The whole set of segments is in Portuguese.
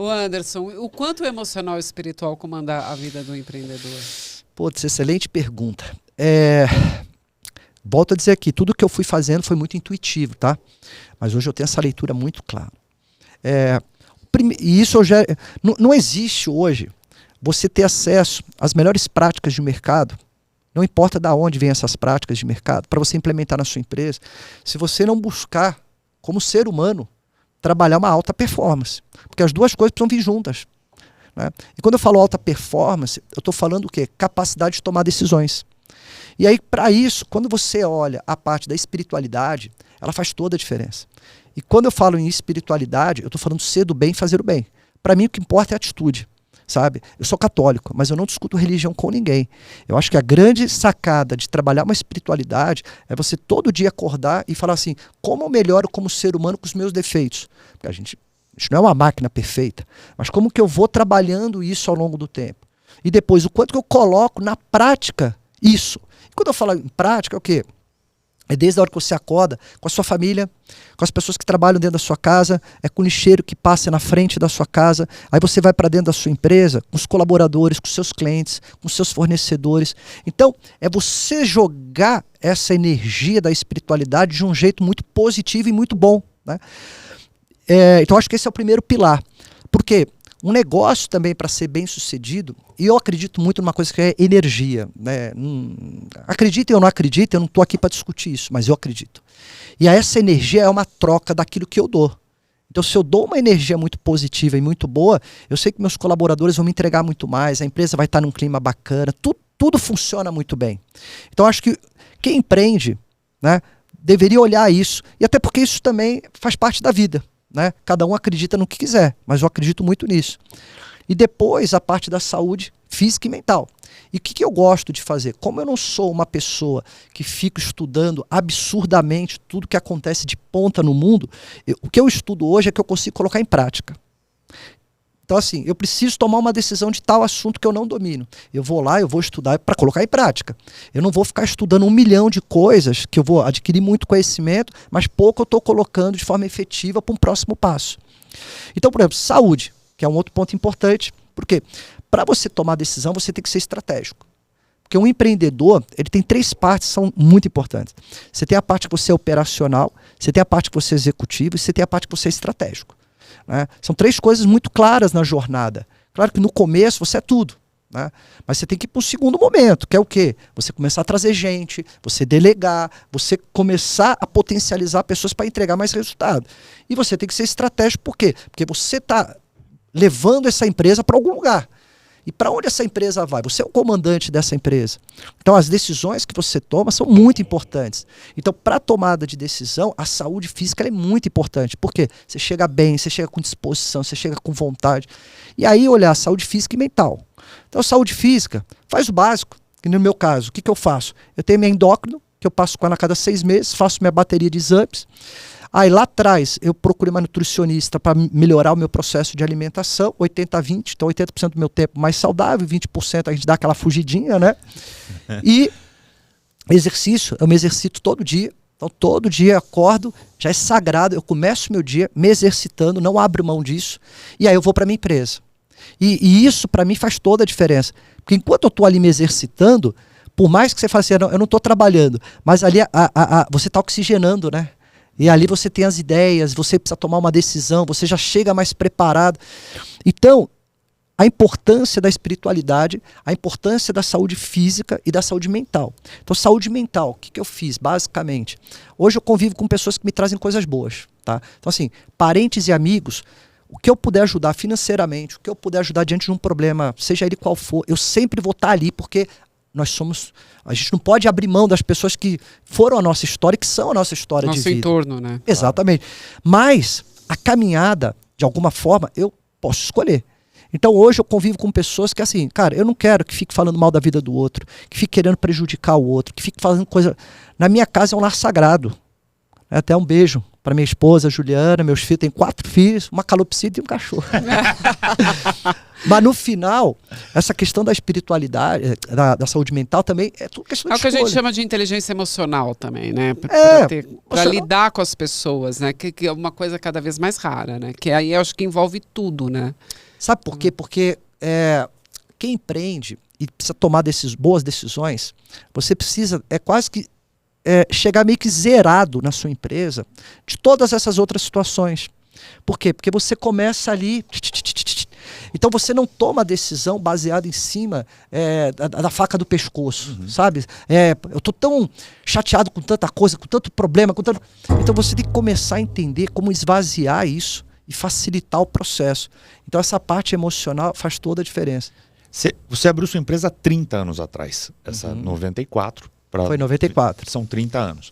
Ô Anderson, o quanto o emocional e o espiritual comanda a vida do empreendedor? Putz, excelente pergunta. Volto a dizer aqui, tudo que eu fui fazendo foi muito intuitivo, tá? Mas hoje eu tenho essa leitura muito clara. E isso já não existe hoje você ter acesso às melhores práticas de mercado, não importa de onde vêm essas práticas de mercado, para você implementar na sua empresa, se você não buscar, como ser humano, trabalhar uma alta performance. Porque as duas coisas precisam vir juntas, né? E quando eu falo alta performance, eu estou falando o quê? Capacidade de tomar decisões. E aí, para isso, quando você olha a parte da espiritualidade, ela faz toda a diferença. E quando eu falo em espiritualidade, eu estou falando ser do bem e fazer o bem. Para mim, o que importa é a atitude, sabe? Eu sou católico, mas eu não discuto religião com ninguém. Eu acho que a grande sacada de trabalhar uma espiritualidade é você todo dia acordar e falar assim, como eu melhoro como ser humano com os meus defeitos? Porque a gente não é uma máquina perfeita, mas como que eu vou trabalhando isso ao longo do tempo? E depois, o quanto que eu coloco na prática isso? E quando eu falo em prática, é o quê? É desde a hora que você acorda, com a sua família, com as pessoas que trabalham dentro da sua casa, é com o lixeiro que passa na frente da sua casa, aí você vai para dentro da sua empresa, com os colaboradores, com os seus clientes, com os seus fornecedores. Então, é você jogar essa energia da espiritualidade de um jeito muito positivo e muito bom, né? Então, acho que esse é o primeiro pilar. Porque um negócio também, para ser bem sucedido, e eu acredito muito numa coisa que é energia, né? Acreditem ou não acreditem, eu não estou aqui para discutir isso, mas eu acredito. E essa energia é uma troca daquilo que eu dou. Então, se eu dou uma energia muito positiva e muito boa, eu sei que meus colaboradores vão me entregar muito mais, a empresa vai estar num clima bacana, tudo funciona muito bem. Então, acho que quem empreende, né, deveria olhar isso, e até porque isso também faz parte da vida, né? Cada um acredita no que quiser, mas eu acredito muito nisso. E depois a parte da saúde física e mental. E o que eu gosto de fazer? Como eu não sou uma pessoa que fica estudando absurdamente tudo que acontece de ponta no mundo, o que eu estudo hoje é que eu consigo colocar em prática. Então, assim, eu preciso tomar uma decisão de tal assunto que eu não domino. Eu vou lá, eu vou estudar para colocar em prática. Eu não vou ficar estudando 1 milhão de coisas, que eu vou adquirir muito conhecimento, mas pouco eu estou colocando de forma efetiva para um próximo passo. Então, por exemplo, saúde, que é um outro ponto importante. Porque para você tomar decisão, você tem que ser estratégico. Porque um empreendedor, ele tem 3 partes que são muito importantes. Você tem a parte que você é operacional, você tem a parte que você é executivo e você tem a parte que você é estratégico, né? São 3 coisas muito claras na jornada. Claro que no começo você é tudo, né? Mas você tem que ir para o segundo momento, que é o quê? Você começar a trazer gente, você delegar, você começar a potencializar pessoas para entregar mais resultado. E você tem que ser estratégico, por quê? Porque você está levando essa empresa para algum lugar. E para onde essa empresa vai? Você é o comandante dessa empresa. Então, as decisões que você toma são muito importantes. Então, para a tomada de decisão, a saúde física é muito importante. Por quê? Você chega bem, você chega com disposição, você chega com vontade. E aí, olhar a saúde física e mental. Então, a saúde física, faz o básico. Que no meu caso, o que eu faço? Eu tenho minha endócrino, que eu passo com ela a cada 6 meses, faço minha bateria de exames. Aí lá atrás eu procurei uma nutricionista para melhorar o meu processo de alimentação, 80-20, então 80% do meu tempo mais saudável, 20% a gente dá aquela fugidinha, né? E exercício, eu me exercito todo dia, então todo dia eu acordo, já é sagrado, eu começo meu dia me exercitando, não abro mão disso, e aí eu vou para minha empresa. E isso para mim faz toda a diferença, porque enquanto eu estou ali me exercitando, por mais que você fale assim, eu não estou trabalhando, mas ali você está oxigenando, né? E ali você tem as ideias, você precisa tomar uma decisão, você já chega mais preparado. Então, a importância da espiritualidade, a importância da saúde física e da saúde mental. Então, saúde mental, o que eu fiz, basicamente? Hoje eu convivo com pessoas que me trazem coisas boas, tá? Então, assim, parentes e amigos, o que eu puder ajudar financeiramente, o que eu puder ajudar diante de um problema, seja ele qual for, eu sempre vou estar ali, porque a gente não pode abrir mão das pessoas que foram a nossa história, que são a nossa história de vida. Nosso entorno, né? Exatamente. Mas a caminhada, de alguma forma, eu posso escolher. Então hoje eu convivo com pessoas que assim, cara, eu não quero que fique falando mal da vida do outro, que fique querendo prejudicar o outro, que fique fazendo coisa... Na minha casa é um lar sagrado. Até um beijo para minha esposa, Juliana, meus filhos, tem 4 filhos, uma calopsita e um cachorro. Mas no final, essa questão da espiritualidade, da saúde mental também, é tudo questão de É o que a escolha. gente chama de inteligência emocional também, né? Para você lidar com as pessoas, né? Que é uma coisa cada vez mais rara, né? Que aí eu acho que envolve tudo, né? Sabe por quê? Porque quem empreende e precisa tomar boas decisões, você precisa, quase que chegar meio que zerado na sua empresa de todas essas outras situações. Por quê? Porque você começa ali... Então você não toma a decisão baseada em cima da faca do pescoço, sabe? Eu tô tão chateado com tanta coisa, com tanto problema, com tanto... Então você tem que começar a entender como esvaziar isso e facilitar o processo. Então essa parte emocional faz toda a diferença. Você abriu sua empresa há 30 anos atrás, essa 94. Foi 94. São 30 anos.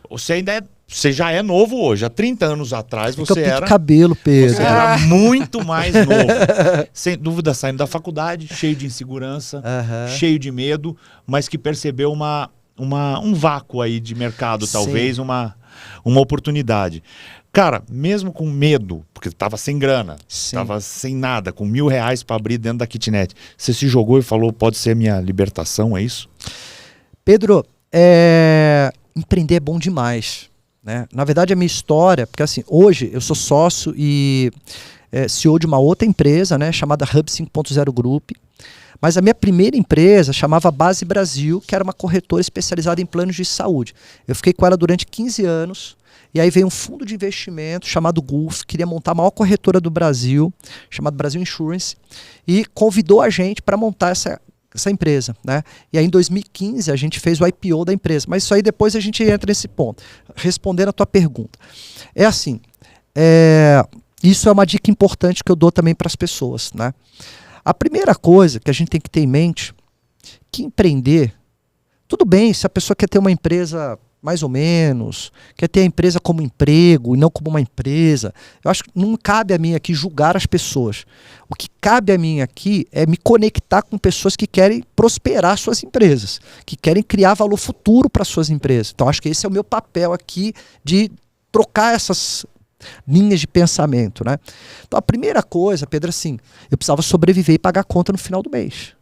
Você já é novo hoje. Há 30 anos atrás você era... cabelo, Pedro. Você era muito mais novo. Sem dúvida, saindo da faculdade, cheio de insegurança, cheio de medo, mas que percebeu um vácuo aí de mercado, talvez, uma oportunidade. Cara, mesmo com medo, porque estava sem grana, estava sem nada, com R$1.000 para abrir dentro da kitnet, você se jogou e falou, pode ser a minha libertação, é isso? Pedro, empreender é bom demais, né? Na verdade, a minha história, porque assim, hoje eu sou sócio e CEO de uma outra empresa, né, chamada Hub 5.0 Group, mas a minha primeira empresa chamava Base Brasil, que era uma corretora especializada em planos de saúde. Eu fiquei com ela durante 15 anos, e aí veio um fundo de investimento chamado Gulf, queria montar a maior corretora do Brasil, chamado Brasil Insurance, e convidou a gente para montar essa empresa, né? E aí em 2015 a gente fez o IPO da empresa, mas isso aí depois a gente entra nesse ponto. Respondendo a tua pergunta, é assim, isso é uma dica importante que eu dou também para as pessoas, né? A primeira coisa que a gente tem que ter em mente, que empreender, tudo bem se a pessoa quer ter uma empresa mais ou menos, quer ter a empresa como emprego e não como uma empresa. Eu acho que não cabe a mim aqui julgar as pessoas. O que cabe a mim aqui é me conectar com pessoas que querem prosperar suas empresas, que querem criar valor futuro para suas empresas. Então acho que esse é o meu papel aqui de trocar essas linhas de pensamento, né? Então a primeira coisa, Pedro, assim, eu precisava sobreviver e pagar a conta no final do mês.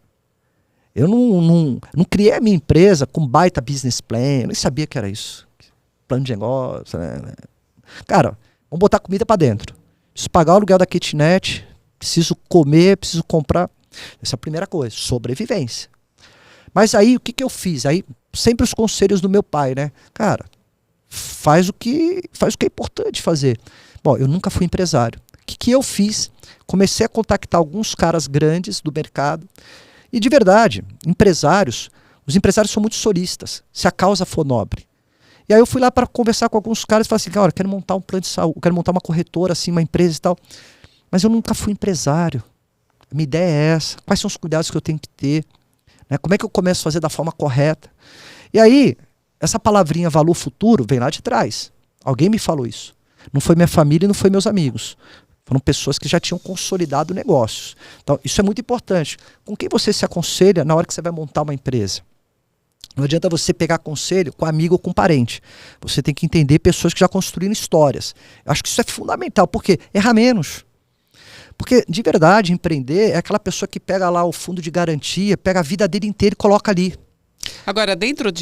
Eu não criei a minha empresa com baita business plan, eu nem sabia que era isso. Plano de negócio, né? Cara, vamos botar comida para dentro. Preciso pagar o aluguel da kitnet, preciso comer, preciso comprar. Essa é a primeira coisa, sobrevivência. Mas aí, o que eu fiz? Aí, sempre os conselhos do meu pai, né? Cara, faz o que é importante fazer. Bom, eu nunca fui empresário. O que eu fiz? Comecei a contactar alguns caras grandes do mercado. E de verdade, os empresários são muito solistas, se a causa for nobre. E aí eu fui lá para conversar com alguns caras e falei assim, cara, eu quero montar um plano de saúde, eu quero montar uma corretora, assim, uma empresa e tal. Mas eu nunca fui empresário. A minha ideia é essa. Quais são os cuidados que eu tenho que ter? Né? Como é que eu começo a fazer da forma correta? E aí, essa palavrinha valor futuro vem lá de trás. Alguém me falou isso. Não foi minha família e não foi meus amigos. Foram pessoas que já tinham consolidado negócios. Então, isso é muito importante. Com quem você se aconselha na hora que você vai montar uma empresa? Não adianta você pegar conselho com amigo ou com parente. Você tem que entender pessoas que já construíram histórias. Eu acho que isso é fundamental. Por quê? Errar menos. Porque, de verdade, empreender é aquela pessoa que pega lá o fundo de garantia, pega a vida dele inteira e coloca ali. Agora, dentro disso,